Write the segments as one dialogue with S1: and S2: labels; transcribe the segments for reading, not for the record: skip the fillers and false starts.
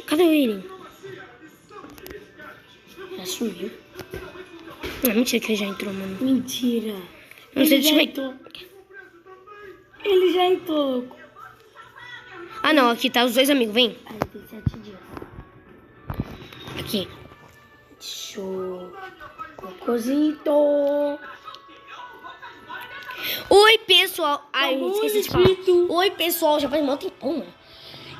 S1: Cadê ele? Já sumiu. Não, mentira que ele já entrou, mano.
S2: Mentira.
S1: Não sei se vai...
S2: Ele já entrou.
S1: Ah, não. Aqui tá os dois amigos. Vem.
S2: Aí tem 7 dias.
S1: Aqui.
S2: Show. Cocôzito.
S1: Oi, pessoal. Ai,
S2: Tá
S1: esqueci de
S2: bonito.
S1: falar. Oi, pessoal. Já faz mal tempão, mano.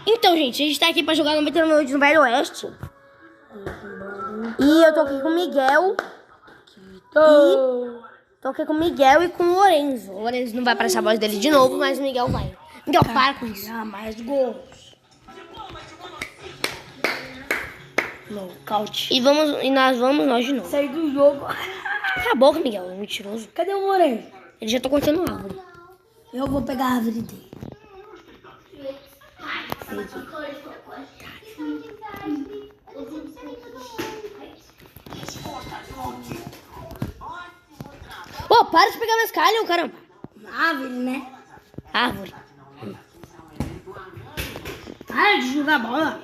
S1: Então, gente, a gente tá aqui pra jogar 99 Noites no Velho Oeste. E eu tô aqui com o Miguel. Tô aqui com o Miguel e com o Lorenzo. O Lorenzo não vai aparecer a voz dele de novo, mas o Miguel vai. Miguel, para com isso.
S2: Ah, mais gols. Nocaute.
S1: E nós vamos de novo.
S2: Saí do jogo.
S1: Cala a boca, Miguel. É mentiroso.
S2: Cadê o Moreira?
S1: Ele já tá cortando a árvore.
S2: Eu vou pegar a árvore dele.
S1: Ô, para de pegar minhas calhas, caramba.
S2: Árvore, né?
S1: Árvore.
S2: Para de jogar bola.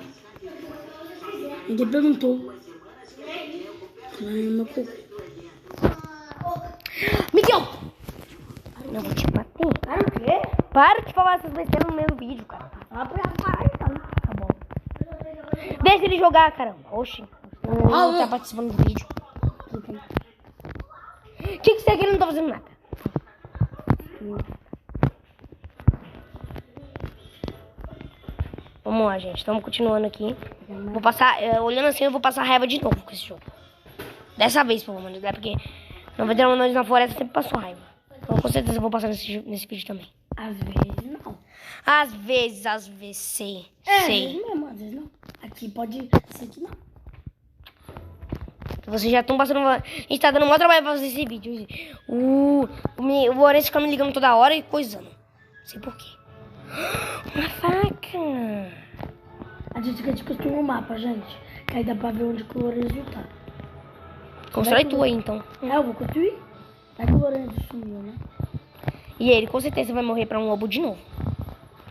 S2: Ninguém perguntou. Ai, meu cu.
S1: Miguel! Não vou te bater.
S2: Para o quê?
S1: Para de falar essas besteiras no meu vídeo, cara.
S2: Fala pra parar então.
S1: Tá bom. Deixa ele jogar, caramba. Oxi. Não tá participando do vídeo. O que você quer? Ele não tá fazendo nada. Vamos lá, gente. Estamos continuando aqui. Vou passar... olhando assim, eu vou passar raiva de novo com esse jogo. Dessa vez, pelo menos. Né? Porque 99 Noites na Floresta sempre passou raiva. Então, com certeza, eu vou passar nesse vídeo também.
S2: Às vezes não.
S1: Às vezes, sei.
S2: Às
S1: Sei.
S2: vezes mesmo, às vezes não. Aqui pode ser que não.
S1: Vocês já estão passando... A gente tá dando um maior trabalho pra fazer esse vídeo. O Lourenço fica me ligando toda hora e coisando. Não sei porquê. Uma faca.
S2: A gente quer construir um mapa, gente. Que aí dá pra ver onde que o Lourenço tá.
S1: Constrói tu aí, então.
S2: É, eu vou construir. Vai que o Lourenço sumiu, né?
S1: E ele com certeza vai morrer pra um lobo de novo.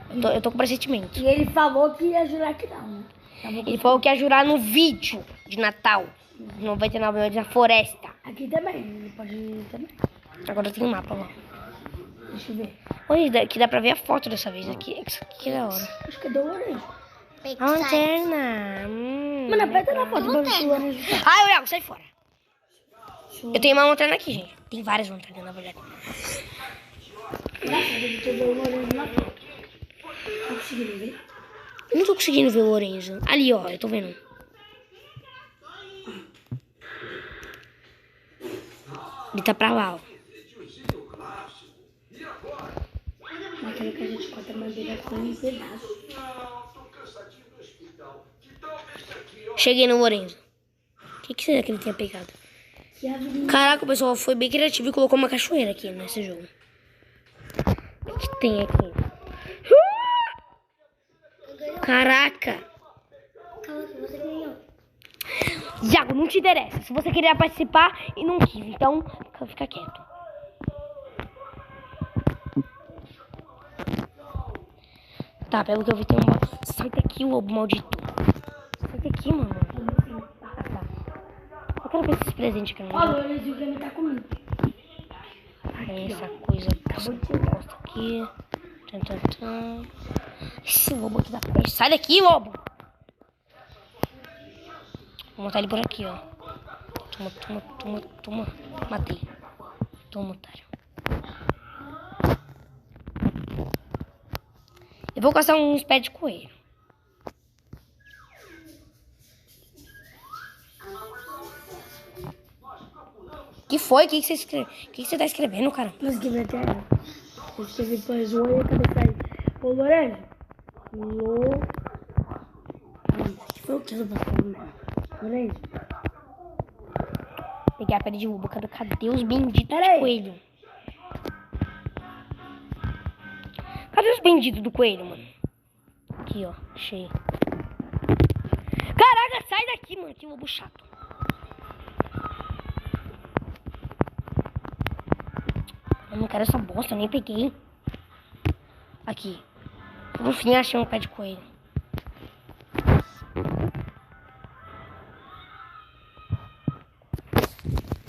S1: Eu tô com pressentimento.
S2: E ele falou que ia jurar que não, né?
S1: Ele falou que ia jurar no vídeo de Natal. 99 Noites na Floresta.
S2: Aqui também, ele pode ir também.
S1: Agora tem um mapa lá.
S2: Deixa eu ver.
S1: Olha, aqui dá pra ver a foto dessa vez. Aqui, isso aqui é da hora.
S2: Acho que é do Lourenço.
S1: A lanterna.
S2: Mano, aperta na foto pra ver se o Lourenço tá.
S1: Ai, Léo, sai fora. Eu tenho uma lanterna aqui, gente. Tem várias lanternas, na verdade.
S2: Nossa, deixa eu ver o Lourenço na foto. Tá conseguindo ver?
S1: Não tô conseguindo ver o Lorenzo. Ali, ó, eu tô vendo. Ele tá pra lá, ó.
S2: Naquela que a gente corta a madeira com um pedaço.
S1: Cheguei no Lorenzo. O que será que ele tinha pegado?
S2: E a árvore...
S1: Caraca, o pessoal foi bem criativo e colocou uma cachoeira aqui nesse jogo. O que tem aqui? Caraca! Iago, não te interessa. Se você queria participar e não quis, então fica quieto. Tá, pelo que eu vi tem uma... Sai daqui, lobo maldito. Sai daqui, mano. Ah, tá. Eu quero ver esses presentes aqui.
S2: Ó, o Lourenço quer me dar comigo.
S1: Essa coisa bosta aqui. Tan, tan, tan. Esse lobo aqui da peste. Sai daqui, lobo! Vou matar ele por aqui, ó. Toma. Matei. Toma, otário. Eu vou caçar uns pés de coelho. Que foi? O que você escreve? O que você tá escrevendo, cara?
S2: Não escrevi até agora. Eu escrevi pra zoar e a cabeça aí. Ô, Lourenço. Que foi o que eu tô falando? Lourenço.
S1: Peguei a pele de lobo. Cadê os benditos
S2: Pera
S1: de
S2: aí.
S1: coelho? Cadê os benditos do coelho, mano? Aqui, ó. Achei. Caraca, sai daqui, mano. Que lobo chato. Eu não quero essa bosta, eu nem peguei. Aqui. No fim, achei um pé de coelho.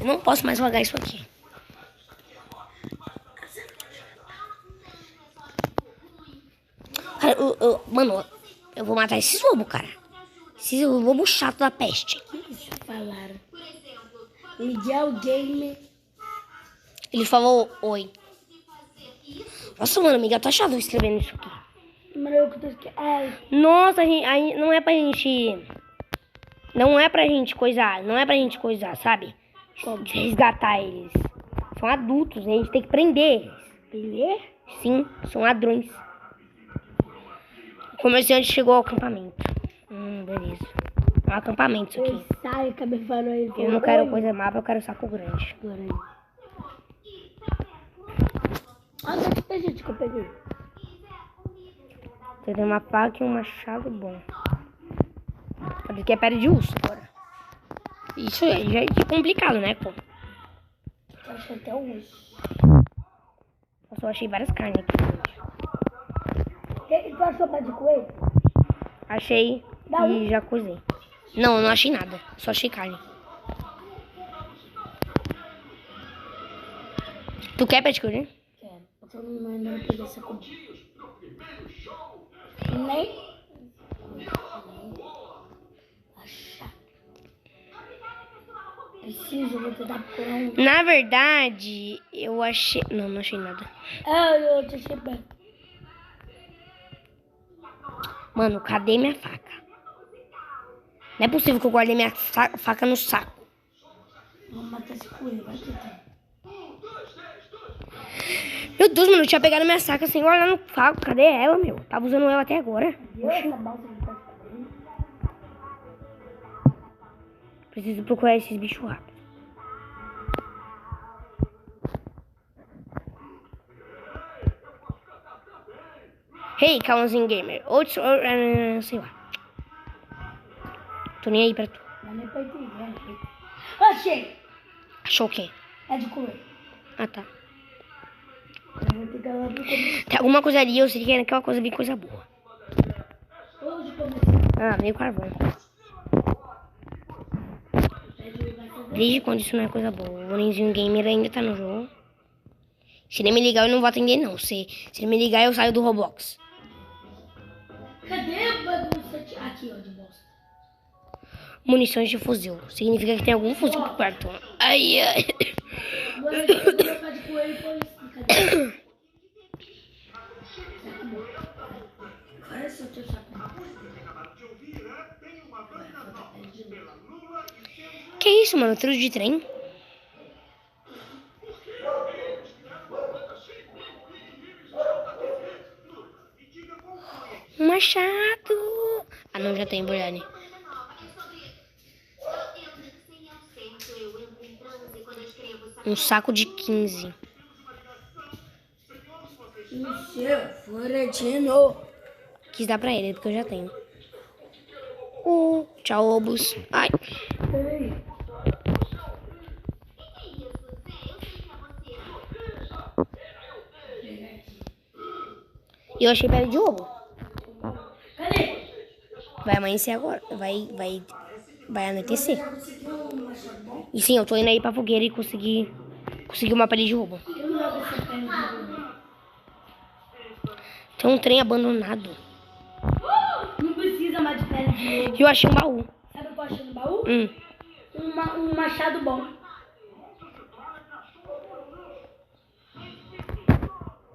S1: Eu não posso mais largar isso aqui. Cara, mano, eu vou matar esses lobos, cara. Esses lobos chato da peste.
S2: O que isso falaram? Miguel Game.
S1: Ele falou oi. Nossa, mano, Miguel tá chato escrevendo isso aqui.
S2: Mano, eu que tô esquecendo. Ai,
S1: Nossa, aí não é pra gente... Não é pra gente coisar. Não é pra gente coisar, sabe? Resgatar eles. São adultos, né? A gente tem que prender eles.
S2: prender?
S1: Sim, são ladrões. O comerciante chegou ao acampamento. Beleza. É um acampamento isso aqui.
S2: Sai, acabei falando aí.
S1: Eu não quero coisa mapa, eu quero saco grande.
S2: Olha que tem gente que eu peguei.
S1: Tem uma faca e um machado bom. Sabe que é pele de urso agora. Isso já é complicado, né, pô?
S2: Eu achei até um urso.
S1: Eu só achei várias carnes aqui, gente.
S2: Tu achou pé de coelho?
S1: Achei e já cozinhei. Não, eu não achei nada. Só achei carne. Tu quer pé de coelho?
S2: Quero. Porque eu ainda não peguei essa comida. Nem achar. Preciso, vou tentar procurar um.
S1: Na verdade, eu achei... Não achei nada.
S2: Ah, eu te achei bem.
S1: Mano, cadê minha faca? Não é possível que eu guardei minha faca no saco.
S2: Vou matar esse coelho, vai tentar.
S1: Meu Deus, mano, eu tinha pegado minha saca sem guardar no saco. Cadê ela, meu? Tava usando ela até agora.
S2: Viu essa balsa de pé de coelho?
S1: Preciso procurar esses bichos rápido. Hey, Calãozinho Gamer. Outro... sei lá. Tô nem aí pra tu.
S2: Não é nem pra entender. Achei!
S1: Achou o quê?
S2: É de coelho.
S1: Ah, tá.
S2: Eu vou pegar lá pro começo.
S1: Tem alguma coisa ali, eu sei que é aquela coisa bem coisa boa.
S2: Hoje começo.
S1: Ah, meio carvão. Desde quando isso não é coisa boa? O Boninzinho Gamer ainda tá no jogo. Se ele me ligar, eu não vou atender, não. Se ele me ligar, eu saio do Roblox.
S2: Cadê a bagunça? Aqui, ó, de bosta.
S1: Munições de fuzil. Significa que tem algum fuzil por perto. Ai, ai.
S2: Mano, eu vou trocar de coelho e foi isso. Cadê? Olha só o teu saco.
S1: Que isso, mano? Trilho de trem? Um machado. Ah, não, já tem, Briane. Um saco de 15.
S2: O seu Florentino.
S1: Quis dar pra ele, porque eu já tenho. Tchau, lobos. Ai.
S2: Ei.
S1: E eu achei pele de ovo.
S2: Cadê?
S1: Vai amanhecer agora. Vai anoitecer.
S2: Já conseguiu um machado bom?
S1: E sim, eu tô indo aí pra fogueira e consegui uma pele de ovo.
S2: Eu não jogo essa perna de bobo.
S1: Tem um trem abandonado.
S2: Não precisa mais de pele de bobo.
S1: E eu achei um baú.
S2: Sabe o que eu achei no baú?
S1: Hum.
S2: Um machado bom.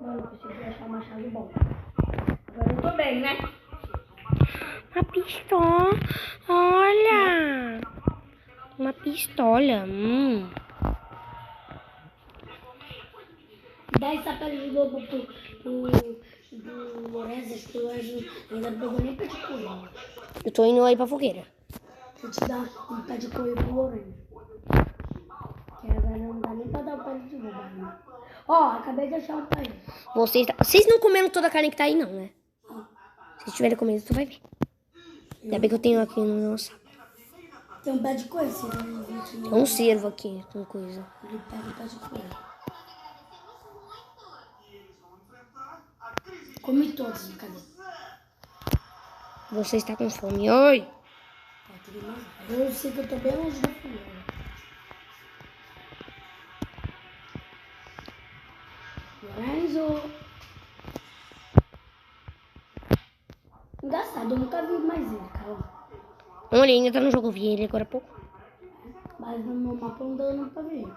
S2: Mano, eu consegui achar um machado bom. Agora eu tô bem, né?
S1: Uma pistola. Olha. Uma pistola.
S2: Dá essa pele de bobo do exército. Eu ainda não pegou nem pé de coelho.
S1: Eu tô indo aí pra fogueira.
S2: Vou te dar um pé de coelho pro Lorena. Que agora não dá nem pra dar o pé de bobo ainda. Ó, acabei de achar um pé.
S1: Vocês não comeram toda a carne que tá aí, não, né? Se tiverem comendo, tu vai ver. Ainda bem que eu tenho aqui no meu saco.
S2: Tem um pé de coelho, você não viu?
S1: Tem um cervo aqui com coisa.
S2: Ele pega o pé de coelho. Comi todos, cadê?
S1: Você está com fome. Oi.
S2: Eu sei que eu tô bem longe da fogueira. Renzo. Engraçado, eu nunca vi mais ele, cara.
S1: Olha, ele ainda tá no jogo, eu vi ele agora há pouco.
S2: Mas no meu mapa não deu nunca vi ele.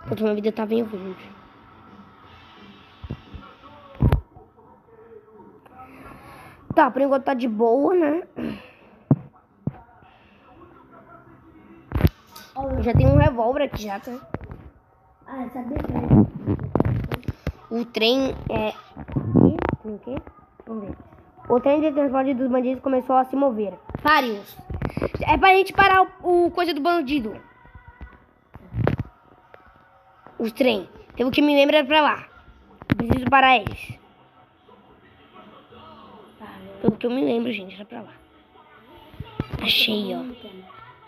S1: Enquanto minha vida tá bem verde. Tá, por enquanto tá de boa, né? Eu já tem um revólver aqui já, tá?
S2: Ah, sabia que
S1: O trem é... O quê? Vamos ver. O trem de transporte dos bandidos começou a se mover. Pare-os. É pra gente parar o coisa do bandido. Os trem. Pelo que me lembra é pra lá. Preciso parar eles. Pelo que eu me lembro, gente, era pra lá. Achei, ó.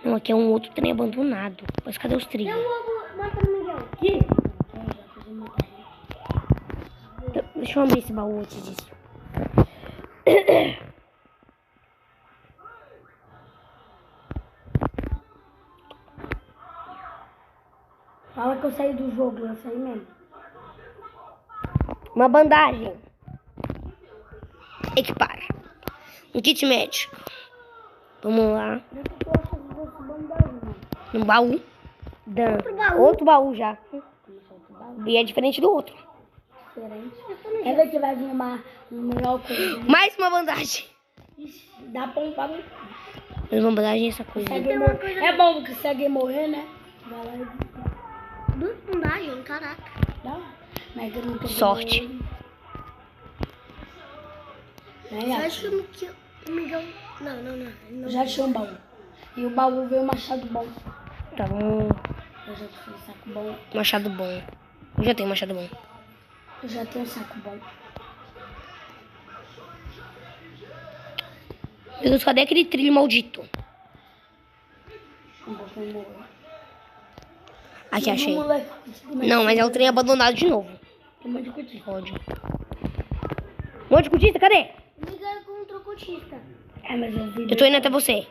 S1: Não, aqui é um outro trem abandonado. Mas cadê os trilhos?
S2: vou matar o Miguel. Aqui?
S1: Deixa eu abrir esse baú antes disso.
S2: Fala que eu saí do jogo, eu saí mesmo.
S1: Uma bandagem. Equipar. Um kit médico. Vamos lá. No baú. Outro baú já. E é diferente do outro.
S2: Diferente. É ver que vai vir uma melhor coisa.
S1: Mais uma bandagem.
S2: Ixi, dá pra um bagulho.
S1: Mais uma bandagem é essa coisa.
S2: É bom que segue morrer, né? Vai lá e...
S3: Duas bandagens, caraca.
S2: Dá. Mas eu não tô
S1: Sorte.
S3: Eu acho que o Miguel... Não.
S2: Já achei um baú. E o baú veio um machado bom.
S1: Tá bom.
S2: Eu já tenho um saco bom.
S1: Machado bom. Eu já tenho machado bom.
S2: Eu já tenho um saco bom.
S1: Meu Deus, cadê aquele trilho maldito?
S2: Um pouquinho morrer.
S1: Aqui, achei.
S2: Moleque,
S1: Não, mas é o trem abandonado de novo.
S2: tem um monte de coisa.
S1: Ódio. Um monte de cutista, cadê?
S3: O Miguel encontrou o cotista.
S2: É, mas eu vi.
S1: Eu tô indo até você.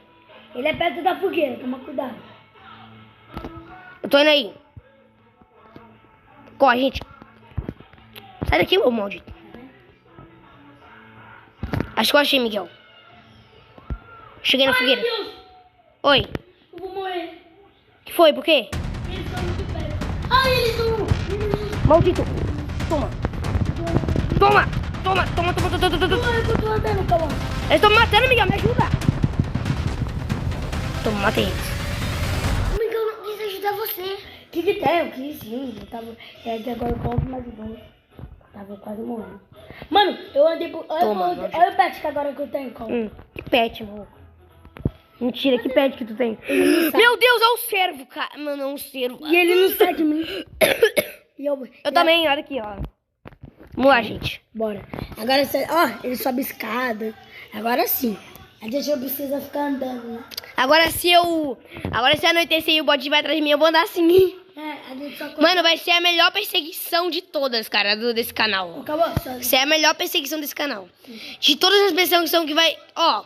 S2: Ele é perto da fogueira, toma cuidado.
S1: Eu tô indo aí. Corre, gente. Sai daqui, ô maldito. Acho que eu achei, Miguel. Cheguei na fogueira.
S2: Deus,
S1: Oi.
S2: eu vou morrer.
S1: O que foi? Por quê?
S2: Eles estão muito perto. Ai, eles estão...
S1: Maldito. Toma. Toma. Toma.
S2: Eu tô andando, calma.
S1: Eles estão me matando, Miguel. Me ajuda. Toma, matei eles.
S3: O Miguel não quis ajudar você.
S2: O que tem? Eu quis sim. Eu tava... É que agora eu coloco mais bom. Tava quase morrendo. Mano, eu andei por...
S1: Toma,
S2: Olha o pet que agora que eu tenho, calma.
S1: Que pet, mano. Mentira, que pet que tu tem? Meu Deus, é um cervo, cara. Mano, é um cervo.
S2: E ele não sai de mim. E eu
S1: também, olha aqui, ó. Vamos lá, gente.
S2: Bora. Agora, ó, ele sobe escada. Agora sim. A gente não precisa ficar andando, né?
S1: Agora se anoitecer e o bode vai atrás de mim, eu vou andar assim.
S2: É, a gente só...
S1: Mano, vai ser a melhor perseguição de todas, cara, desse canal.
S2: Acabou? Só...
S1: Vai ser a melhor perseguição desse canal. De todas as perseguições que vai... Ó,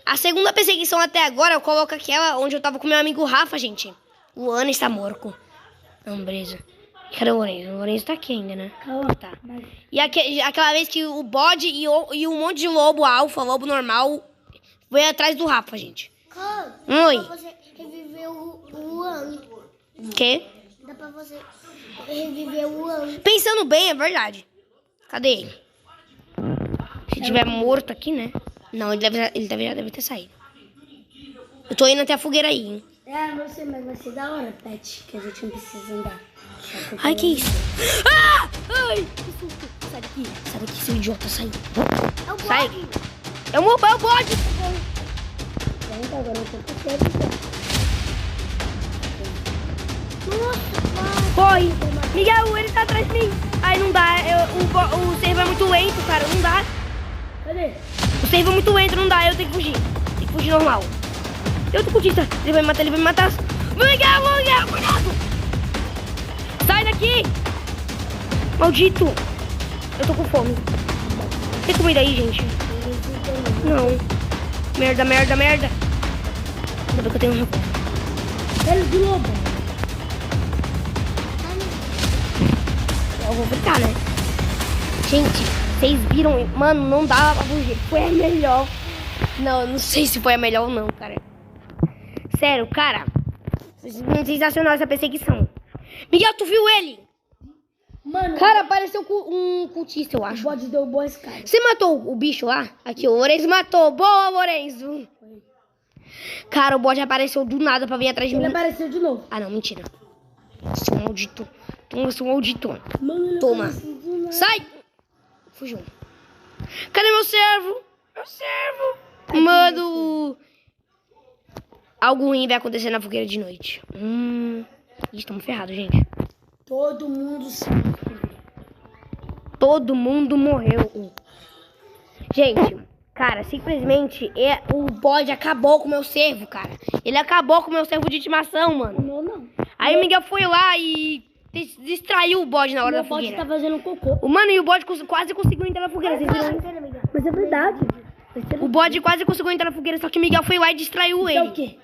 S1: a segunda perseguição até agora, eu coloco aquela onde eu tava com meu amigo Rafa, gente. O Ana está morto. Não, beleza. Cadê o Lourenço? O Lourenço tá aqui ainda, né?
S2: Calma.
S1: Tá. E aquela vez que o bode e um monte de lobo alfa, lobo normal, veio atrás do Rafa, gente.
S3: Cara,
S1: Oi.
S3: dá pra você reviver o ano.
S1: Quê?
S3: Dá pra você reviver o ano.
S1: Pensando bem, é verdade. Cadê ele? Se tiver morto aqui, né? Não, ele já deve ter saído. Eu tô indo até a fogueira aí, hein?
S2: É, não sei, mas vai ser da hora, Pet, que a gente não precisa andar.
S1: Ai, que isso? Ah! Ai, que susto. Sai daqui, seu idiota, sai.
S3: É o
S1: Sai.
S3: bode.
S1: É o bode.
S2: Então, agora eu tô com sede.
S3: Nossa,
S1: Corre. Miguel, ele tá atrás de mim. Ai, não dá. O servo é muito lento, cara. Não dá.
S2: Cadê?
S1: O servo é muito lento, não dá. Eu tenho que fugir. Tem que fugir normal. Eu tô cutista. Ele vai me matar. Miguel, cuidado. Sai daqui. Maldito. Eu tô com fome. Tem comida aí, gente? Não. Merda. Ainda bem que eu tenho um revólver.
S2: Ele de lobo.
S1: eu vou fritar, né? Gente, vocês viram? Mano, não dava pra fugir. Foi a melhor. Não, eu não sei se foi a melhor ou não, cara. Sério, cara. Sensacional essa perseguição. Miguel, tu viu ele?
S2: Mano,
S1: Cara, apareceu um cultista, eu
S2: o
S1: acho.
S2: bode derrubou esse cara.
S1: Você matou o bicho lá? Aqui, o Lourenço matou. Boa, Lourenço. Cara, o bode apareceu do nada pra vir atrás de
S2: Ele
S1: mim.
S2: apareceu de novo.
S1: Ah, não, mentira. Seu maldito. Toma, seu maldito.
S2: Mano, ele
S1: Toma.
S2: apareceu do nada.
S1: Sai! Fugiu. Cadê meu servo? Meu servo. Mano. Algo ruim vai acontecer na fogueira de noite. Estamos ferrados, gente.
S2: Todo mundo se...
S1: Todo mundo morreu. Gente, cara, simplesmente o bode acabou com o meu servo, cara. Ele acabou com o meu servo de estimação, mano.
S2: Não.
S1: Aí o Miguel foi lá e distraiu o bode na hora
S2: Meu
S1: da
S2: bode
S1: fogueira.
S2: tá fazendo cocô.
S1: O mano e o bode quase conseguiu entrar na fogueira. Vocês viram isso?
S2: Mas é verdade.
S1: O bode quase conseguiu entrar na fogueira, só que o Miguel foi lá e distraiu
S2: É o
S1: ele.
S2: quê?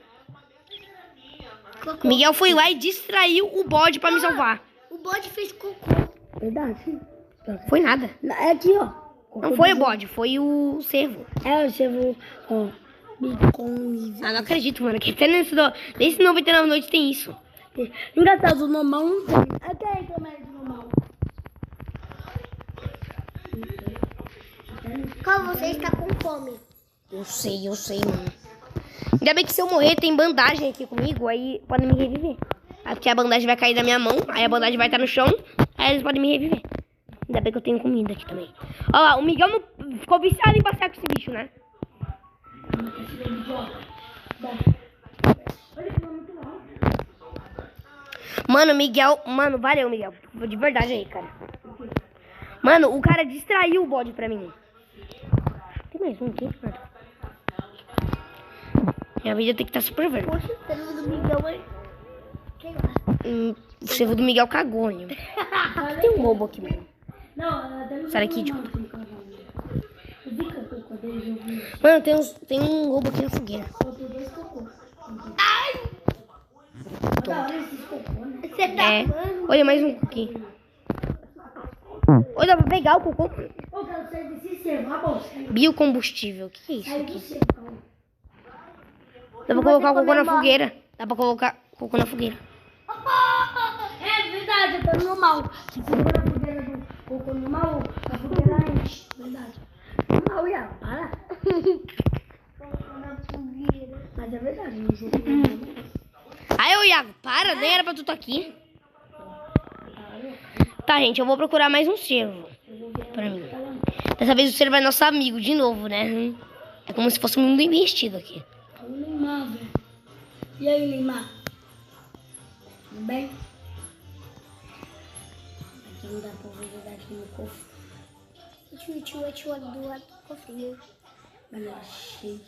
S1: Miguel foi lá e distraiu o bode pra me salvar.
S3: O bode fez cocô.
S2: Verdade.
S1: Foi nada.
S2: É aqui, ó.
S1: Não foi o bode, foi o cervo.
S2: É, o servo, ó. Bitcoin.
S1: Ah, não acredito, mano. Que até nesse 99 noites tem isso.
S2: Engraçado, o normal não tem. Até aí também é normal.
S3: Qual você está com fome?
S1: Eu sei, mano. Ainda bem que se eu morrer tem bandagem aqui comigo, aí podem me reviver. Aí porque a bandagem vai cair da minha mão, aí a bandagem vai estar no chão, aí eles podem me reviver. Ainda bem que eu tenho comida aqui também. Olha lá, o Miguel não ficou viciado em passear com esse bicho, né? Mano, Miguel... Mano, valeu, Miguel. De verdade aí, cara. Mano, o cara distraiu o bode pra mim. Tem mais um aqui, mano. Minha vida tem que estar super verde.
S3: Poxa, o servo do Miguel é... Sei lá.
S1: O servo do Miguel cagou, né? Tem um lobo aqui, mano.
S2: Não, até não.
S1: Sai daqui, idiota.
S2: Eu vi cocô dele, eu vi.
S1: Mano, tem um lobo aqui na fogueira.
S2: Botou 2 cocô.
S3: Ai!
S2: Tá, olha esses cocô, né?
S3: Você tá
S1: É.
S3: falando?
S1: Olha, mais um aqui. Olha, dá pra pegar o cocô.
S2: Ô, cara, sai desse servo, a bolsa.
S1: Biocombustível. O que é isso
S2: Sai do
S1: aqui?
S2: servo, calma.
S1: Dá pra colocar o cocô na fogueira. Dá pra colocar cocô na fogueira.
S2: É verdade, tá normal. Se for na fogueira do cocô normal, a fogueira enche. Verdade. Normal, Iago, para. Mas é verdade, no jogo normal.
S1: Aí, ô Iago, para, nem era pra tu estar aqui. Tá, gente, eu vou procurar mais um servo pra mim. Dessa vez o servo é nosso amigo de novo, né? É como se fosse um mundo investido aqui.
S2: É o Neymar, velho. E aí, Neymar? Tudo bem? Aqui não dá pra ver daqui no cofre.
S3: Tio do lado do cofrinho.
S2: Mas é cheio.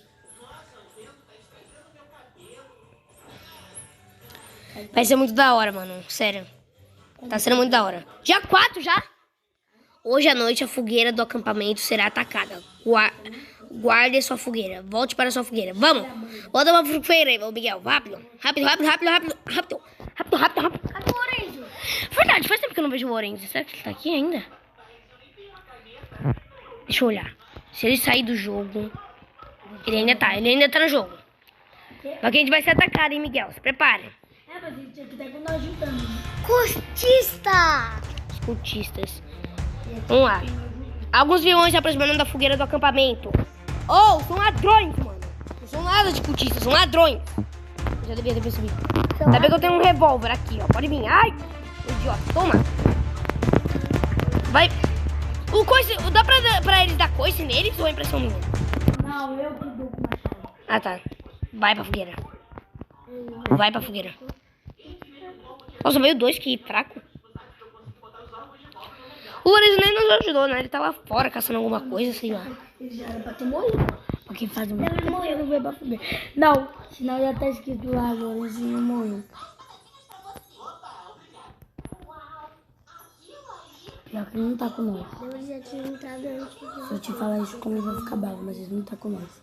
S1: Vai ser muito da hora, mano. Sério. Tá sendo muito da hora. Dia 4 já? Hoje à noite a fogueira do acampamento será atacada. Guarde sua fogueira. Volte para sua fogueira. Vamos. Volta pra fogueira aí, Miguel. Rápido. Rápido. Rápido.
S3: Cadê o Orenzo?
S1: Verdade, faz tempo que eu não vejo o Lourenço. Será que ele tá aqui ainda? Deixa eu olhar. Se ele sair do jogo... Ele ainda tá no jogo. Só que a gente vai ser atacado, hein, Miguel? Se prepare.
S2: É, mas a gente aqui tá quando ajudando.
S3: Cortista!
S1: Os cultistas. Vamos lá. Alguns vilões se aproximando da fogueira do acampamento. Oh, são ladrões, mano. Não são nada de cultistas, são ladrões. Eu já devia ter percebido. Ainda bem que eu tenho um revólver aqui, ó. Pode vir. Ai, idiota. Toma. Vai. O coice... Dá pra eles dar coice neles ou é impressão minha?
S2: Não, eu que dou com machado.
S1: Ah, tá. Vai pra fogueira. Vai pra fogueira. Nossa, veio 2, que fraco. O Lourenço nem nos ajudou, né? Ele tá lá fora caçando alguma coisa, sei lá.
S2: Ele já era pra ter morrido. Porque faz um tempo que ele não veio pra fogueira. Não, senão já tá escrito lá agora, ele não morreu. Pior que ele não tá com nós.
S3: Eu já tinha entrado antes.
S2: Se eu te falar isso, como vai ficar bravo, mas ele não tá com nós.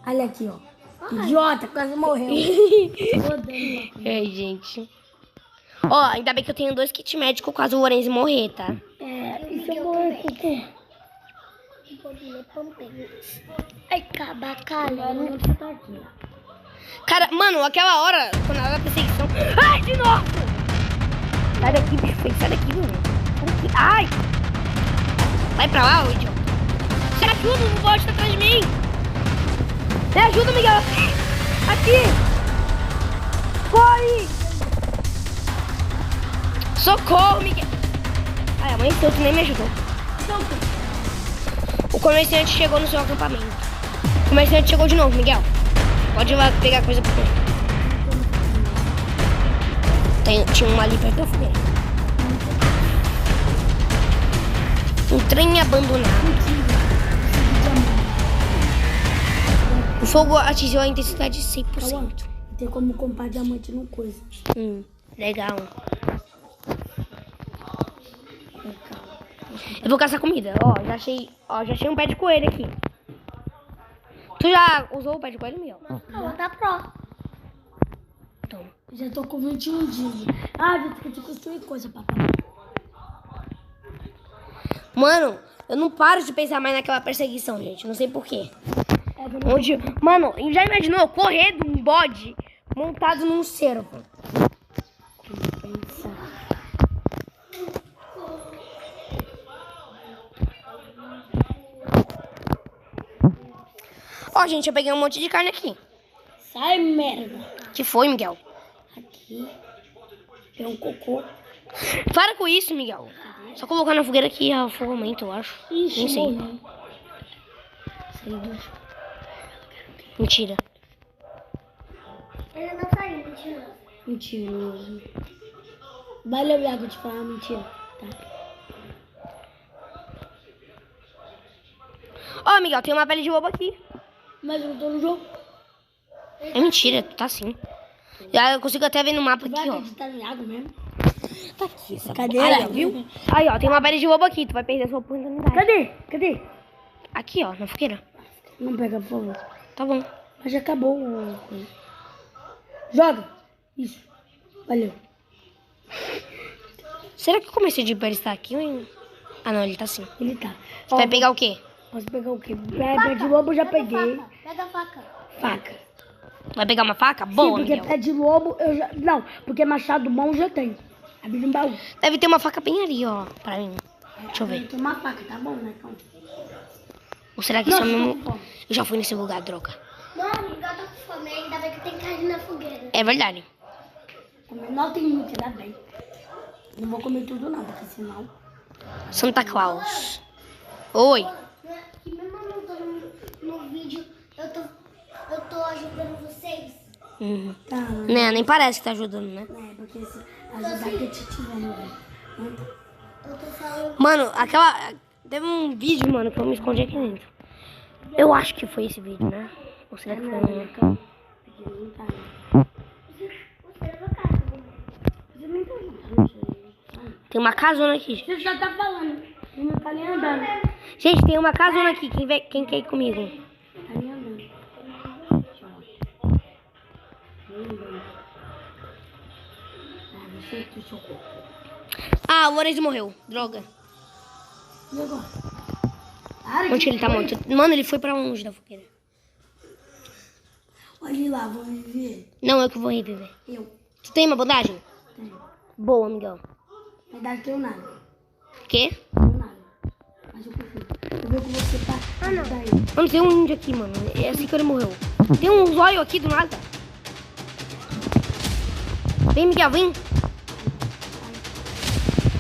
S2: Olha aqui, ó. Idiota, quase morreu. Rodando.
S1: É, gente. Ó, ainda bem que eu tenho 2 kits médicos caso o Lorenzo morrer, tá?
S2: E se eu morrer, Cucu?
S3: Ai, cabacalho.
S2: Agora você tá aqui.
S1: Cara, mano, aquela hora, quando ela era perseguição... Ai, de novo! Sai daqui, bicho feio, sai daqui, mano. Sai daqui. Ai! Vai pra lá, ô idiota. Me ajuda, o bot tá atrás de mim. Me ajuda, Miguel. Aqui. Corre. Socorro, Miguel. Ai, amanheceu, tu nem me ajudou. O comerciante chegou no seu acampamento. O comerciante chegou de novo, Miguel. Pode ir lá pegar coisa pra você. Tinha uma ali perto da fogueira. Um trem abandonado. O fogo atingiu a intensidade de 100%.
S2: Tem como comprar diamante no coisa.
S1: Legal. Eu vou caçar comida. Já achei um pé de coelho aqui. Tu já usou o pé de coelho, Miguel?
S3: Ela tá pró.
S1: Toma.
S2: Já tô com 21 dias. Já tem que construir coisa, papai.
S1: Mano, eu não paro de pensar mais naquela perseguição, gente. Não sei porquê.
S2: É,
S1: Mano, já imaginou correr de um bode montado num cervo? Ó, gente, eu peguei um monte de carne aqui.
S2: Sai, merda.
S1: Que foi, Miguel?
S2: Aqui tem um cocô.
S1: Para com isso, Miguel. Só colocar na fogueira aqui a fogo aumenta, eu acho.
S2: Ixi,
S1: Nem sei.
S2: morreu.
S1: Mentira.
S3: Ele não saiu, mentira.
S2: Mentiroso. Vai lembrar que eu te falar mentira, tá?
S1: Ó, Miguel, tem uma pele de lobo aqui.
S2: Mas eu tô no jogo.
S1: É mentira, tá sim. Já eu consigo até ver no mapa
S2: Vai
S1: aqui, ó.
S2: acreditar no água mesmo?
S1: Tá aqui essa
S2: Cadê?
S1: Aí, ó, viu? Aí, ó, tem uma pele de lobo aqui. Tu vai perder a sua oportunidade.
S2: Cadê?
S1: Aqui, ó, na fogueira.
S2: Não pega, por favor.
S1: Tá bom.
S2: Mas já acabou o... Joga. Isso. Valeu.
S1: Será que o comerciante de pele está aqui? Ou... Ah, não, ele tá sim.
S2: Ele tá.
S1: Você vai pegar o quê?
S2: Posso pegar o quê? Pé de lobo eu já peguei.
S3: Pega a faca.
S2: Faca.
S1: Vai pegar uma faca? Boa,
S2: Sim, porque
S1: Miguel.
S2: pé de lobo eu já... Não, porque machado bom eu já tenho. Abri um baú.
S1: Deve ter uma faca bem ali, ó, pra mim. Deixa eu ver.
S2: Tem uma faca, tá bom, né? Então...
S1: Ou será que
S2: Nossa,
S1: só
S2: tô
S1: mesmo...
S2: com fome.
S1: Eu já fui nesse lugar, droga.
S3: Mano, igual tô com fome, ainda bem que tem carne na fogueira.
S1: É verdade.
S2: Não tem muito, ainda bem. Não vou comer tudo não, porque senão...
S1: Santa Claus. Oi.
S3: Que mesmo eu não tô no vídeo, eu tô ajudando vocês.
S1: Uhum.
S2: Tá, né?
S1: Né, nem parece que tá ajudando, né?
S2: É, porque se ajudar que eu te tiver, né?
S3: Eu tô falando.
S1: Mano, aquela... Teve um vídeo, mano, que eu me escondi aqui dentro. Eu acho que foi esse vídeo, né? Ou será que foi um...
S2: Aqui não tá, né?
S1: Tem uma casona aqui, gente.
S2: Você já tá falando. E não tá nem andando.
S1: Gente, tem uma casona aqui. Quem quer ir comigo?
S2: Tá nem andando. Você que chocou.
S1: Ah, o Lorenzo morreu. Droga.
S2: E agora? Para
S1: Onde ele tá morto? Mano, ele foi pra longe da fogueira.
S2: Olha lá, vou viver.
S1: Não, eu que vou reviver.
S2: Eu
S1: Tu tem uma bandagem?
S2: tenho.
S1: Boa, amigão.
S2: Mas dá tenho nada.
S1: Quê?
S2: Tenho nada. Mas eu confio. Eu vou com você pra... Ah, não. Daí.
S1: Mano, tem um índio aqui, mano. É assim que ele morreu. Tem um zóio aqui do nada. Vem, Miguel, vem.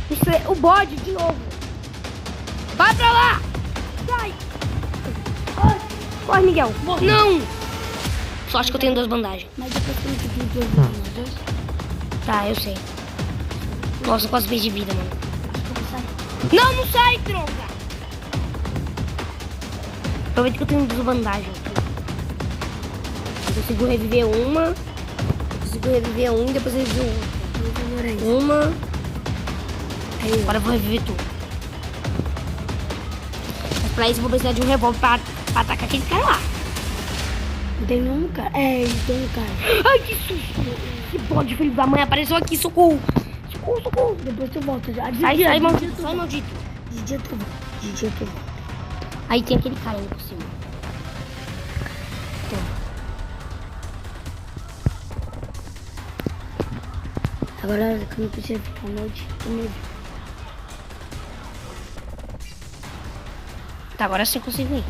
S1: Isso é o bode de novo. Vai pra lá. Sai. Corre, Miguel. Não. Só acho que eu tenho 2 bandagens.
S2: Mas depois que eu te digo, eu vou nós dois.
S1: Tá, eu sei. Nossa, eu quase perdi vida, mano.
S2: Acho que eu vou sair.
S1: Não, não sai, droga. Aproveita que eu tenho 2 bandagens aqui. Eu consigo reviver uma. Eu consigo reviver um e depois eu reviver outra. Uma.
S2: Aí,
S1: Agora eu vou reviver tu. Mas pra isso eu vou precisar de um revólver pra atacar aquele cara lá.
S2: tem um cara. É, tem um cara.
S1: Ai, que susto. Que bode, filho da mãe. Apareceu aqui, socorro. socorro, socorro.
S2: Depois tu volta já. De
S1: Sai,
S2: dia,
S1: sai,
S2: de
S1: maldito,
S2: dia
S1: sai,
S2: tu
S1: maldito.
S2: volta. De dia tu volta. De dia tu volta.
S1: Aí tem aquele cara indo por cima. Toma.
S2: Agora que eu não preciso ficar à noite, eu me vi.
S1: Tá, agora sim eu consigo ir.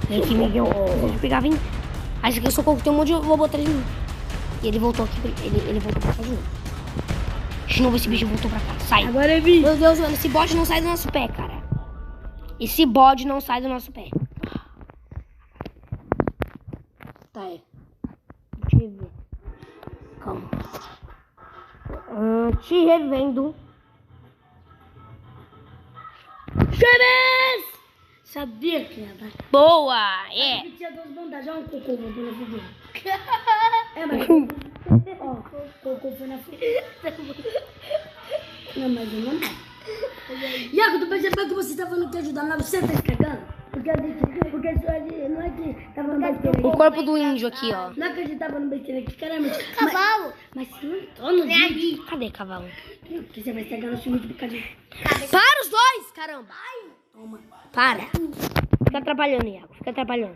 S1: Vem aqui, Miguel. Vou pegar, vem. Aí esse aqui eu socorro, tem um monte de robô atrás de mim. E ele voltou aqui, ele voltou pra cá de novo. De novo esse bicho voltou pra cá. Sai.
S2: Agora eu vi.
S1: Meu Deus, mano, esse bode não sai do nosso pé, cara. Esse bode não sai do nosso pé. Tá aí. Deixa eu ver. Calma. Te revendo.
S2: Chaves! Sabia que ia dar.
S1: Boa! É.
S2: Ele tinha duas bandagens. Olha um cocô, vou pôr na fogueira. É, mas... Ó, cocô foi na fogueira. Não, mas eu não dá. Iago, tu percebeu que você tá falando que ajudar, mas você tá cagando? Porque isso ali não é que tava no besteira
S1: O
S2: aqui.
S1: corpo do índio aqui, ó.
S2: Não é que a gente tava no besteira aqui, caramba.
S3: Cavalo.
S2: Mas se não tô no vídeo.
S1: Cadê, cavalo?
S2: Porque você vai estragar nosso vídeo por causa de...
S1: Para os dois, caramba!
S2: Toma.
S1: Para! Fica atrapalhando, Iago. Fica atrapalhando.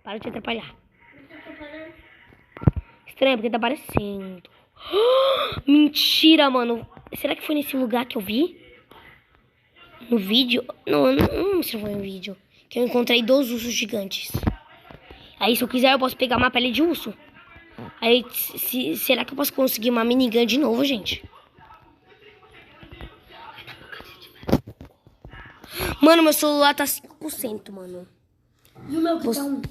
S1: Para de te atrapalhar. Estranho, porque tá aparecendo. Mentira, mano. Será que foi nesse lugar que eu vi? No vídeo? Não, eu não lembro se foi no vídeo. Que eu encontrei 2 ursos gigantes. Aí, se eu quiser, eu posso pegar uma pele de urso. Aí, será que eu posso conseguir uma minigun de novo, gente? Mano, meu celular tá 5%, mano.
S2: E o meu que tá um...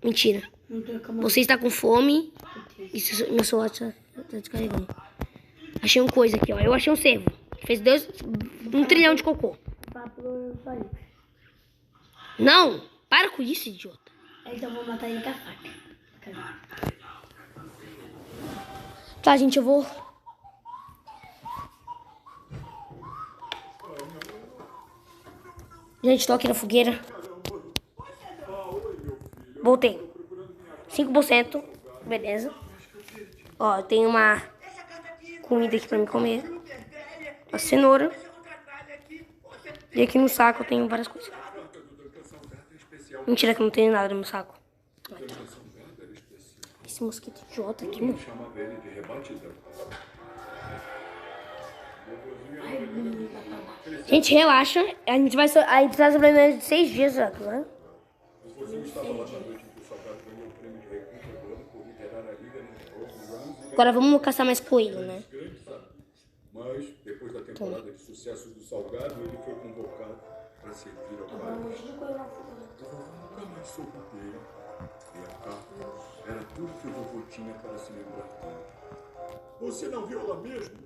S1: Mentira.
S2: Não tô com a mão.
S1: Você está com fome. E meu celular tá descarregando. Achei uma coisa aqui, ó. Eu achei um cervo. Fez 1 trilhão de cocô.
S2: Papo, eu falei.
S1: Não! Para com isso, idiota.
S2: Então eu vou matar ele com a faca. Cadê?
S1: Tá, gente, eu vou... Gente, tô aqui na fogueira. Voltei. 5%. Beleza. Ó, tem uma comida aqui pra me comer. Uma cenoura. E aqui no saco eu tenho várias coisas. Mentira que não tem nada no meu saco. Ah, tá. Esse mosquito idiota aqui, mano. Gente, relaxa. A gente vai sobreviver de 6 dias agora. Agora vamos caçar mais coelho, né?
S4: Mas, depois da temporada de sucessos do Salgado, ele foi convocado para servir ao pai. Nunca mais soube dele. E a carta era tudo que o vovô tinha para se lembrar dele. Você não viu ela mesmo?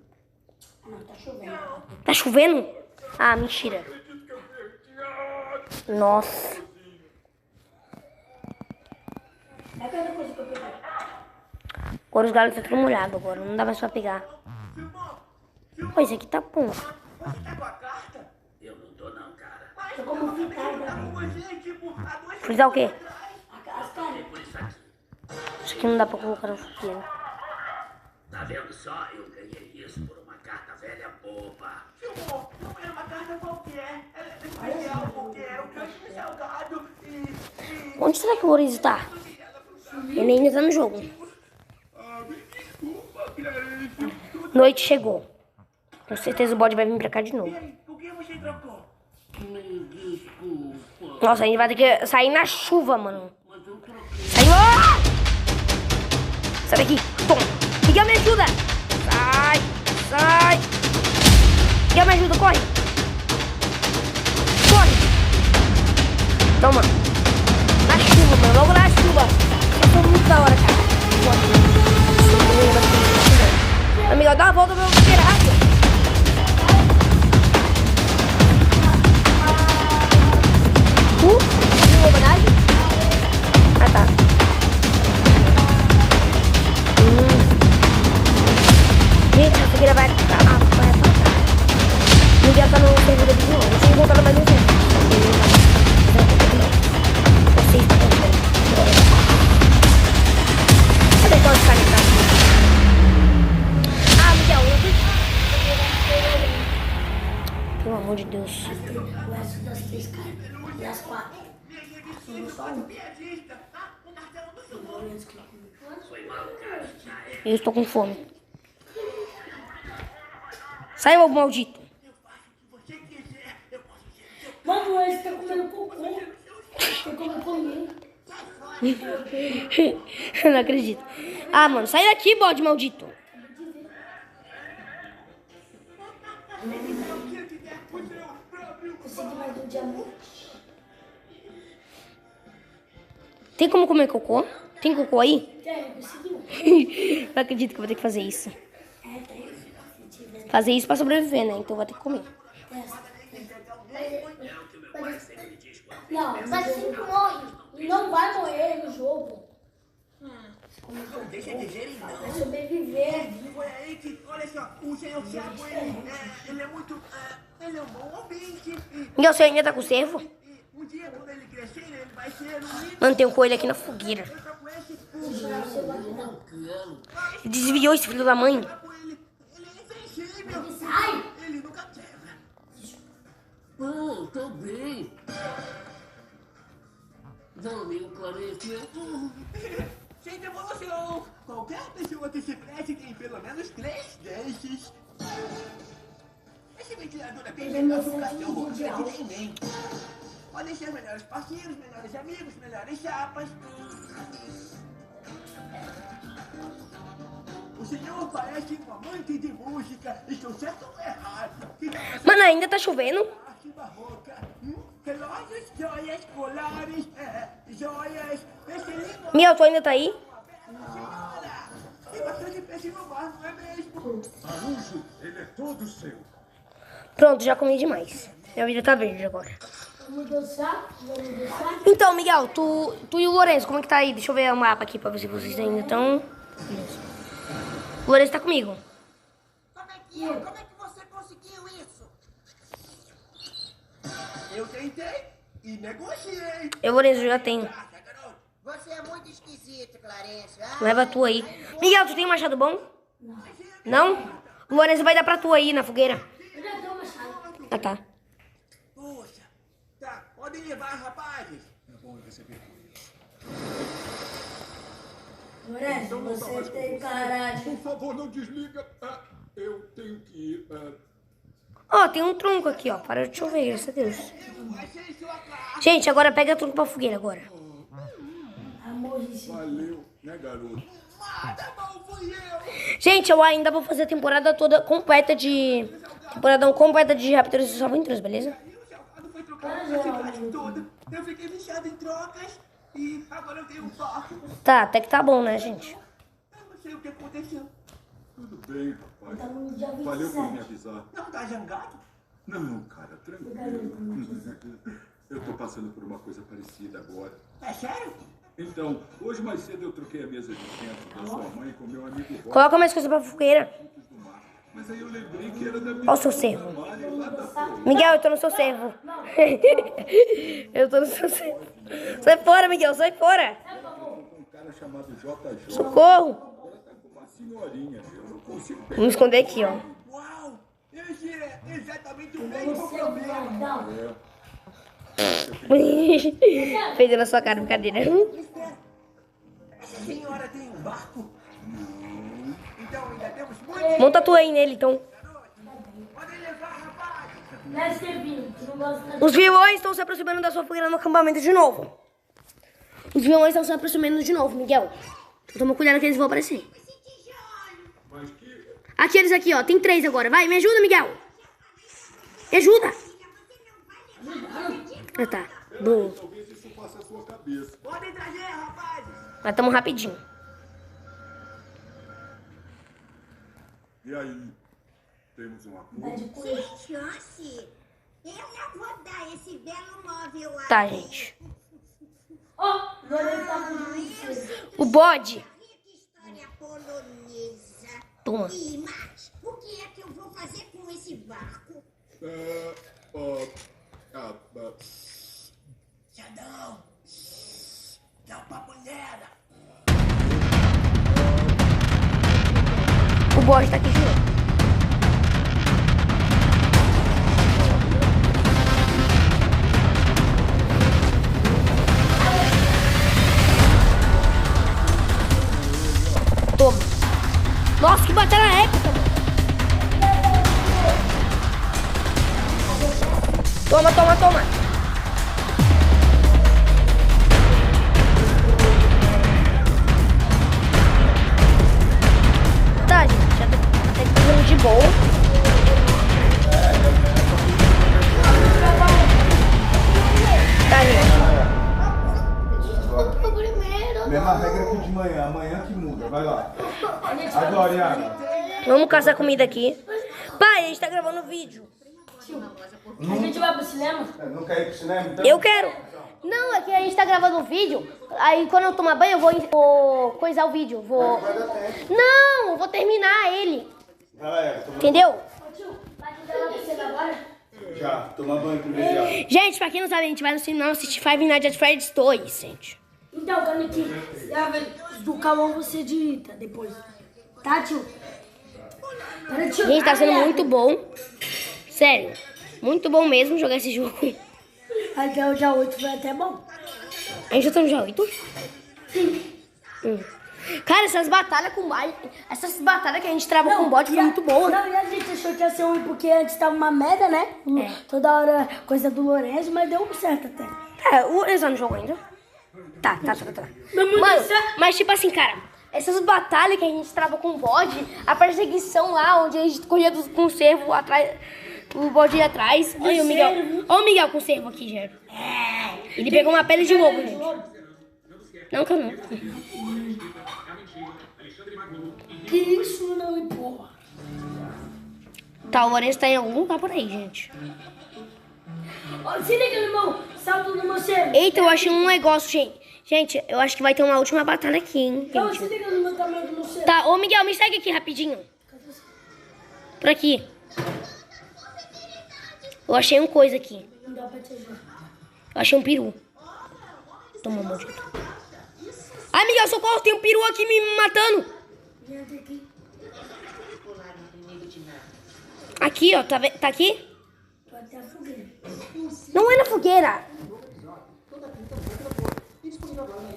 S2: Não, tá chovendo.
S1: Tá chovendo? Ah, mentira. Nossa.
S2: É aquela coisa que eu peguei.
S1: Agora os galhos tá tudo molhado agora. Não dá mais pra pegar. Pô, esse aqui tá bom.
S5: Eu não tô não, cara.
S2: Tô como ficar,
S1: Frisar o quê?
S2: as caras.
S1: Isso aqui não dá pra colocar no fogueiro.
S5: Tá vendo só? Eu ganhei isso por uma carta velha boba.
S6: Filmou, não era uma carta qualquer. Ela é especial porque era o canto de salgado e...
S1: Onde será que o Lourenço tá? Ele ainda tá no jogo. Noite chegou. Com certeza o bode vai vir pra cá de novo.
S6: O que você trocou?
S1: Nossa, a gente vai ter que sair na chuva, mano. Saiu! Ah! Sai daqui. Toma. Miguel, me ajuda. Sai. Sai. Miguel, me ajuda. Corre. Corre. Toma. Na chuva, mano. Logo na chuva. Eu tô muito da hora, cara. Miguel, dá uma volta pra eu tirar rápido. Viu a banagem? Ah, tá. Gente, essa fogueira vai acabar. Miguel tá no servidor de novo. Deixa eu voltar mais um tempo. Você está contando. Pelo amor de Deus.
S2: O resto das 3 caras. E as 4. Sobrou só um.
S1: Eu estou com fome. Sai, ô maldito.
S2: Mano, esse tá comendo cocô. Tá comendo comigo.
S1: Eu não acredito. Ah, mano, sai daqui, bode maldito.
S2: Consegui mais um diamante.
S1: Tem como comer cocô? Tem cocô aí?
S2: Tem, conseguiu.
S1: Não acredito que eu vou ter que fazer isso.
S2: Tem.
S1: Fazer isso pra sobreviver, né? Então eu vou ter que comer.
S2: Não, mas se morre. Não vai morrer no jogo.
S6: Deixa de gerem, não.
S2: Vai sobreviver.
S6: Foi aí que, olha só, o senhor Thiago, ele é muito, ele é um bom ouvinte.
S1: Miguel, você ainda tá com o cervo?
S6: Um dia, quando ele crescer, ele vai ser um líder.
S1: Mano, tem um coelho aqui na fogueira.
S6: Eu só conheço
S1: Ele desviou esse filho da mãe.
S6: ele é invencível.
S2: Sai!
S6: Ele nunca quebra.
S5: Oh, tô bem. Valeu, Clarence.
S6: Sem devolução. Qualquer pessoa que se preste tem pelo menos 3 desses. Esse ventilador é bem melhor que um cachorro, é que nem mim. Podem ser melhores parceiros, melhores amigos, melhores chapas. O senhor parece um amante de música. Estou certo ou errado? Que não é
S1: Mano, ainda tá chovendo?
S6: arte barroca. Relógios, joias, colares, joias, perseguindo
S1: Miguel, tu ainda tá aí?
S6: senhora. Tem bastante peixe no mar, não é mesmo?
S4: Arujo, ele é todo seu.
S1: Pronto, já comi demais. Minha vida tá verde agora.
S2: Vamos dançar? Vamos dançar?
S1: Então, Miguel, tu e o Lourenço, como é que tá aí? Deixa eu ver o mapa aqui pra ver se vocês ainda estão. O Lourenço tá comigo.
S6: Como é que você conseguiu isso? Eu tentei e negociei.
S1: Eu, Lourenço, já tenho.
S6: Graça, garoto.
S7: Você é muito esquisito, Clarence.
S1: Leva a tua aí. Miguel, tu tem um machado bom? Não? O Lourenço vai dar pra tu aí na fogueira.
S2: Eu já tenho uma chave.
S1: Ah, tá.
S6: Puxa. Tá, podem levar, rapazes.
S2: Lourenço, você tem cara de...
S4: Por favor, não desliga. Eu tenho que ir.
S1: Ó, tem um tronco aqui, ó. Para de chover, graças a Deus.
S6: Vai ser sua casa.
S1: Gente, agora pega tronco pra fogueira agora.
S2: Amorzinho.
S4: Valeu, né, garoto?
S6: Nada mal fui eu.
S1: Gente, eu ainda vou fazer a temporada toda completa de... Temporada completa de Raptors e Aventuras, beleza?
S6: E o salgado foi trocado na cidade toda. Eu fiquei viciado em trocas e agora eu tenho um barco.
S1: Tá, até que tá bom, né, gente?
S6: Eu não sei o que aconteceu.
S4: Tudo bem, rapaz.
S2: Estamos no dia
S4: Valeu por me
S2: 27.
S4: avisar.
S6: Não tá zangado?
S4: Não, cara, tranquilo. Eu tô passando por uma coisa parecida agora.
S6: É sério?
S4: Então, hoje mais cedo eu troquei a mesa de centro da sua mãe com meu amigo Rob
S1: Coloca mais coisa pra fogueira.
S4: do mar. Mas aí eu lembrei que era da minha
S1: Ó o seu cervo.
S4: Mari lá da Flórida.
S1: Miguel, eu tô no seu servo. Eu tô no seu servo. Sai fora, Miguel, sai fora.
S4: Um cara chamado JJ.
S1: Socorro.
S4: Agora tá com uma senhorinha. Eu não consigo pegar.
S1: Vamos esconder aqui, ó.
S6: Uau! Esse é exatamente o mesmo problema.
S2: Não.
S1: Fez na sua cara, brincadeira.
S6: Espera. Essa senhora tem um barco? Não. Então ainda temos muito.
S1: Monta tu aí nele, então.
S6: Podem levar, rapaz.
S2: Deve ser vinho. Tu não gosta de...
S1: Os vilões estão se aproximando da sua fogueira no acampamento de novo. Os vilões estão se aproximando de novo, Miguel. Toma cuidado que eles vão aparecer.
S4: Mas que...
S1: Aqui, eles aqui, ó. Tem 3 agora. Vai, me ajuda, Miguel. Me ajuda. Ah, tá. Bom.
S4: Talvez isso faça a sua cabeça.
S6: Podem trazer, rapazes.
S1: Mas tamo rapidinho.
S4: E aí? Temos um acordo?
S7: Sem chance. Eu não vou dar esse belo móvel a
S1: Tá, gente.
S2: Ó, Lourenço tá com você.
S1: O bode.
S7: rica história polonesa.
S1: Toma.
S7: E mais, o que é que eu vou fazer com esse barco?
S6: Xandão. Dá um papo nela.
S1: O bode tá aqui de novo. Toma, toma, toma. Tá, gente. Já tá fazendo de boa. Tá, gente.
S4: Mesma regra que de manhã, amanhã que muda, vai lá. Agora, Iago.
S1: Vamos caçar comida aqui. Pai, a gente tá gravando vídeo.
S2: A gente vai pro cinema?
S4: Não quer ir pro cinema, então?
S1: Eu quero. Não, é que a gente tá gravando um vídeo. Aí quando eu tomar banho, eu vou coisar o vídeo. Vou. Não, eu vou terminar ele.
S4: Vai lá, Iago.
S1: Entendeu?
S4: Já, toma banho primeiro já.
S1: Gente, pra quem não sabe, a gente vai no cinema assistir Five Nights at Freddy's 2, gente.
S2: Então, Canequinho, do Cauã você edita depois. Tá, tio? Para, tio.
S1: Gente, tá sendo muito bom. Sério. Muito bom mesmo jogar esse jogo.
S2: Até o dia 8 foi até bom.
S1: A gente já tá no dia 8? Cara, essas batalhas com essas batalhas que a gente trava com o bot foi muito boa.
S2: Não, e a gente achou que ia ser ruim porque antes tava uma merda, né? Toda hora coisa do Lourenço, mas deu certo até.
S1: É, o Lourenço no jogo ainda. Tá.
S2: Mas
S1: Mano, mas tipo assim, cara, essas batalhas que a gente trava com o bode, a perseguição lá, onde a gente corria com o cervo atrás, o bode ia atrás. Olha o Miguel. Olha o Miguel com o cervo aqui, Gero. Ele pegou uma pele de lobo, gente. Não, que eu não.
S2: Que isso, não, porra.
S1: Tá, o Lourenço tá em algum lugar por aí, gente.
S2: Ó, se liga no meu salto no meu cervo.
S1: Eita, eu achei um negócio, gente. Gente, eu acho que vai ter uma última batalha aqui, hein,
S2: Então, se
S1: gente.
S2: liga no meu tamanho do meu cervo.
S1: Tá, ô Miguel, me segue aqui rapidinho. Por aqui. Eu achei uma coisa aqui.
S2: Não dá pra te ajudar.
S1: Eu achei um peru. Toma, maldito. Ai, Miguel, socorro, tem um peru aqui me matando.
S2: Vem até aqui.
S1: Aqui, ó, tá aqui?
S2: Tô até a fogueira.
S1: Não é na fogueira.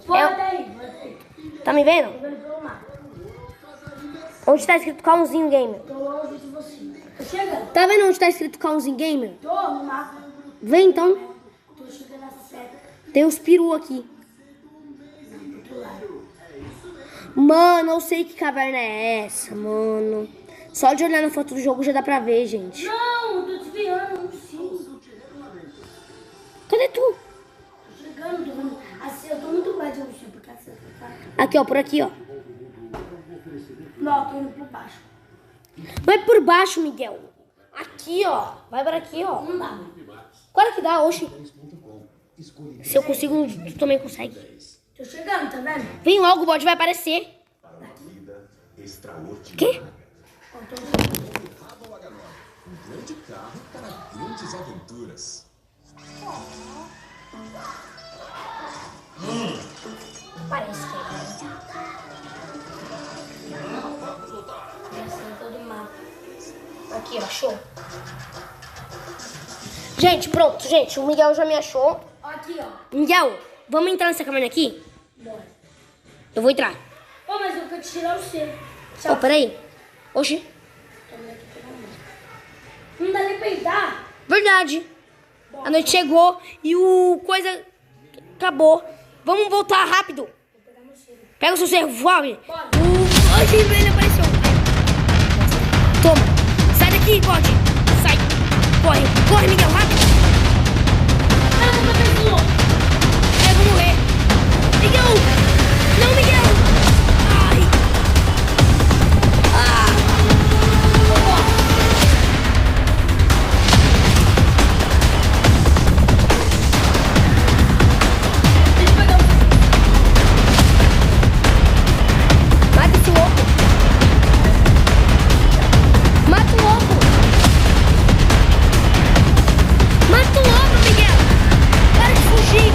S2: Bota aí, bota aí.
S1: Tá me vendo?
S2: Tô vendo pelo mapa.
S1: Onde tá escrito Cãozinho Gamer?
S2: Tô longe de você. Tô chegando.
S1: Tá vendo onde tá escrito Cãozinho Gamer?
S2: Tô no mapa.
S1: Vem então.
S2: Tô chegando a seta.
S1: Tem os peru aqui. Mano, eu sei que caverna é essa, mano. Só de olhar na foto do jogo já dá pra ver, gente.
S2: Não, tô desviando, não sim.
S1: Cadê tu?
S2: Tô chegando, tô vendo. Assim, eu tô muito perto de você, porque assim, tá?
S1: Aqui, ó, por aqui, ó.
S2: Não, tô indo por baixo.
S1: Vai por baixo, Miguel. Aqui, ó. Vai para aqui, ó.
S2: Não dá.
S1: Claro que dá, oxi. Se eu consigo, tu também consegue.
S2: Tô chegando, tá vendo?
S1: Vem logo, o bode vai aparecer. Quê?
S8: Um grande carro para grandes aventuras.
S1: Parece que é.
S2: Todo mapa.
S1: Aqui, ó, achou? Gente, pronto, gente. O Miguel já me achou.
S2: Aqui, ó.
S1: Miguel, vamos entrar nessa caverna aqui?
S2: Bora.
S1: Eu vou entrar.
S2: Ô, mas eu quero tirar o seu.
S1: Ó, peraí. Oxi.
S2: Não dá nem pra entrar.
S1: Verdade. A noite chegou e o coisa acabou. Vamos voltar rápido. Pega o seu cervo, voe. Oxi, ele apareceu. Toma. Sai daqui, bode. Sai. Corre. Corre, Miguel, rápido. Eu vou morrer. Miguel. Não, Miguel. Ai. Ah. Mata esse louco. Mata o louco. Mata o louco, Miguel. Para de fugir.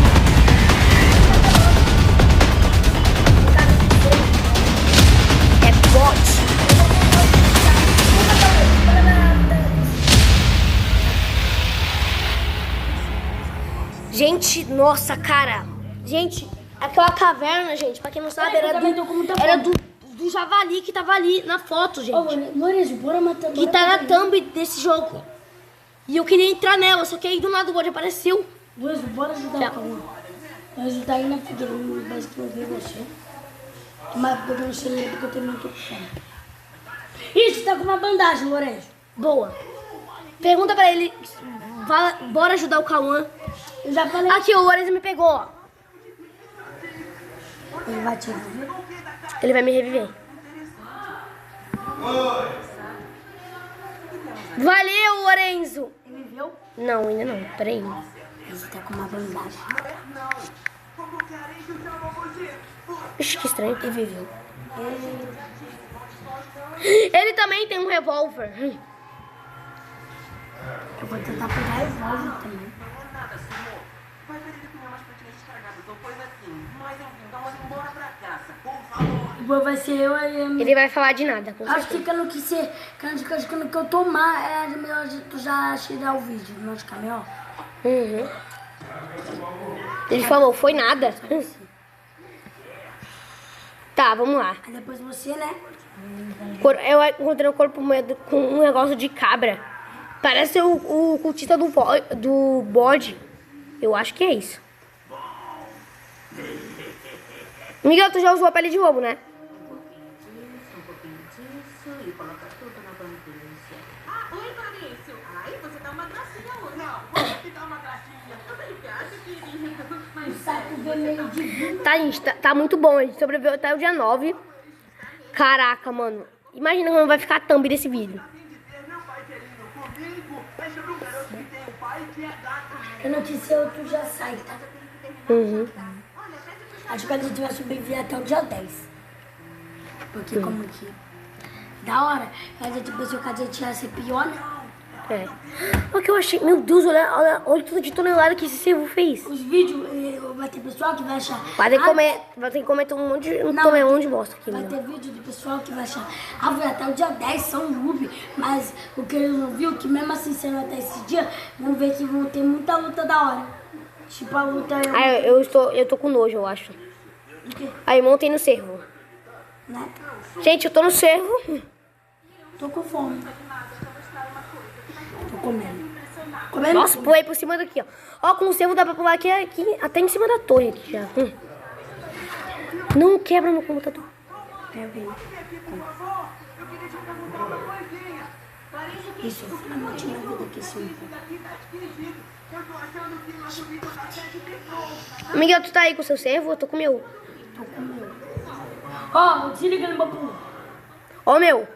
S1: É bot. Gente, nossa, cara. Gente, aquela caverna, gente, pra quem não sabe, era do javali que tava ali na foto, gente.
S2: Ô, Lourenço, bora matar.
S1: Que tá na thumb desse jogo. E eu queria entrar nela, só que aí do nada o bode apareceu.
S2: Luiz, bora ajudar o Cauã. Bora ajudar aí na fogueira, não vai escrever você. Mas porque eu não sei ler porque eu tenho muito fome. Isso, tá com uma bandagem, Lourenço.
S1: Boa. Pergunta pra ele. Fala, bora ajudar o Cauã.
S2: Eu já falei.
S1: Aqui, o Lourenço me pegou, ó.
S2: Ele vai te reviver.
S1: Ele vai me reviver. Valeu, Lourenço.
S2: Ele viveu?
S1: Não, ainda não. Peraí.
S2: Você tá com uma bandagem.
S1: Ixi, que estranho.
S2: Ele viveu.
S1: Ele também tem um revólver.
S2: Eu vou tentar pegar revólver também.
S6: Vai ver ele comer umas patinhas estragadas ou coisa assim. Mas enfim, vamos embora pra casa, por favor.
S2: Depois vai ser eu e
S1: Ele vai falar de nada, com
S2: Acho
S1: certeza.
S2: que quando que ser, quando que eu tomar, é melhor tu já tirar o vídeo, não ficar melhor.
S1: Uhum. Ele falou, foi nada. Tá, vamos lá.
S2: Aí depois você, né?
S1: Eu encontrei um corpo com um negócio de cabra. Parece o cultista do bode. Eu acho que é isso. Miguel, tu já usou a pele de lobo, né?
S7: Um pouquinho disso e coloca tudo na bandeja. Ah, oi, Maurício. Ai, você tá uma gracinha hoje.
S6: Não, você dá uma gracinha.
S7: Eu também que acho, querido. Mas
S2: Saco vermelho de vinho.
S1: Tá, gente, tá muito bom. A gente sobreviveu até o dia 9. Caraca, mano. Imagina como vai ficar a thumb desse vídeo.
S6: Não vai querendo comigo. É sobre um garoto que tem um pai que é gato.
S2: Eu noticiei, tu já sai, tá?
S1: Uhum.
S2: Acho que a gente vai sobreviver até o dia 10. Porque como que... Da hora, a gente pensou que a gente ia ser pior, né?
S1: É. Olha o que eu achei. Meu Deus, olha tudo de tonelada que esse servo fez.
S2: Os vídeos, vai ter pessoal que vai achar...
S1: Vai ter que comer um monte de bosta aqui,
S2: Vai
S1: meu.
S2: ter vídeo de pessoal que vai achar... Ah, vai até o dia 10, são noob. Mas o que eles não viu, que mesmo assim sendo até esse dia, vão ver que vão ter muita luta da hora. Tipo a luta...
S1: Ah, eu tô com nojo, eu acho. Aí, montei no cervo.
S2: Né?
S1: Gente, eu tô no cervo.
S2: Tô com fome. Tô comendo. Comendo?
S1: Nossa, pulei por cima daqui, ó. Ó, com o cervo dá pra pular aqui até em cima da torre aqui já. Não quebra no computador.
S2: Isso, a noite na vida aqui sim.
S1: Miguel, tu tá aí com o seu cervo? Eu tô com o meu.
S2: Tô com o meu. Ó, desliga no papo.
S1: Ó, meu.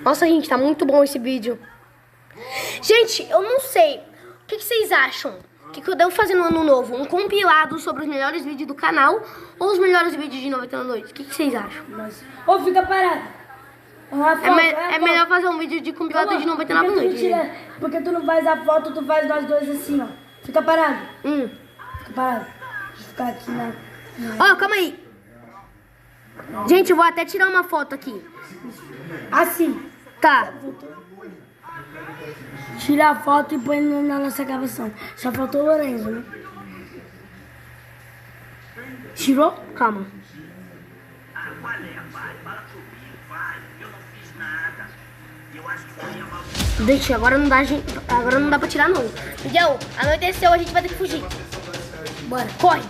S1: Nossa, gente, tá muito bom esse vídeo. Gente, eu não sei. O que vocês acham? O que eu devo fazer no ano novo? Um compilado sobre os melhores vídeos do canal ou os melhores vídeos de 99 noites? O que vocês acham?
S2: Ô, fica parado.
S1: É melhor fazer um vídeo de compilado de 99 noites.
S2: Porque tu não faz a foto, tu faz nós dois assim, ó. Fica parado. Fica parado. Deixa eu ficar aqui na...
S1: Ó, calma aí. Gente, eu vou até tirar uma foto aqui.
S2: Assim.
S1: Tá.
S2: Tira a foto e põe na nossa gravação. Só faltou o Lourenço, né? Tirou?
S1: Calma.
S5: Vai, fala comigo, vai. Eu não fiz nada. Eu acho que foi a mal.
S1: Deixa, agora não dá pra tirar não. Miguel, anoiteceu, a gente vai ter que fugir.
S2: Bora.
S1: Corre.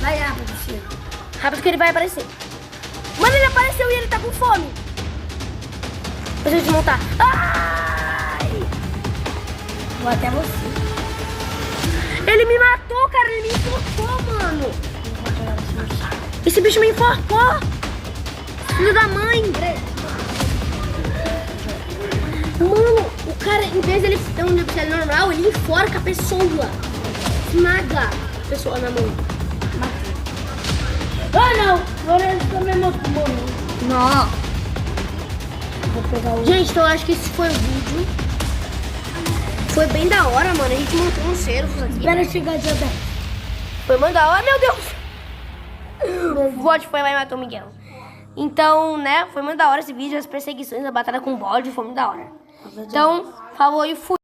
S2: Vai rápido, Chico.
S1: Rápido que ele vai aparecer. Mano, ele apareceu e ele tá com fome. Deixa eu desmontar. Ai!
S2: Vou até você.
S1: Ele me matou, cara. Ele me enforcou, mano. Esse bicho me enforcou. Filho da mãe. Mano, o cara, em vez de ele ter um nível normal, ele enforca a pessoa. Esmaga a pessoa na mão.
S2: Ah, não. Lourenço também morreu.
S1: Não.
S2: Vou pegar o...
S1: Gente, então eu acho que esse foi o vídeo. Foi bem da hora, mano. A gente montou uns cervos aqui.
S2: Espera chegar dia 10.
S1: Foi muito da hora, meu Deus. O bode foi lá e matou o Miguel. Então, né, foi muito da hora esse vídeo. As perseguições, a batalha com o bode, foi muito da hora. Então, falou e fui.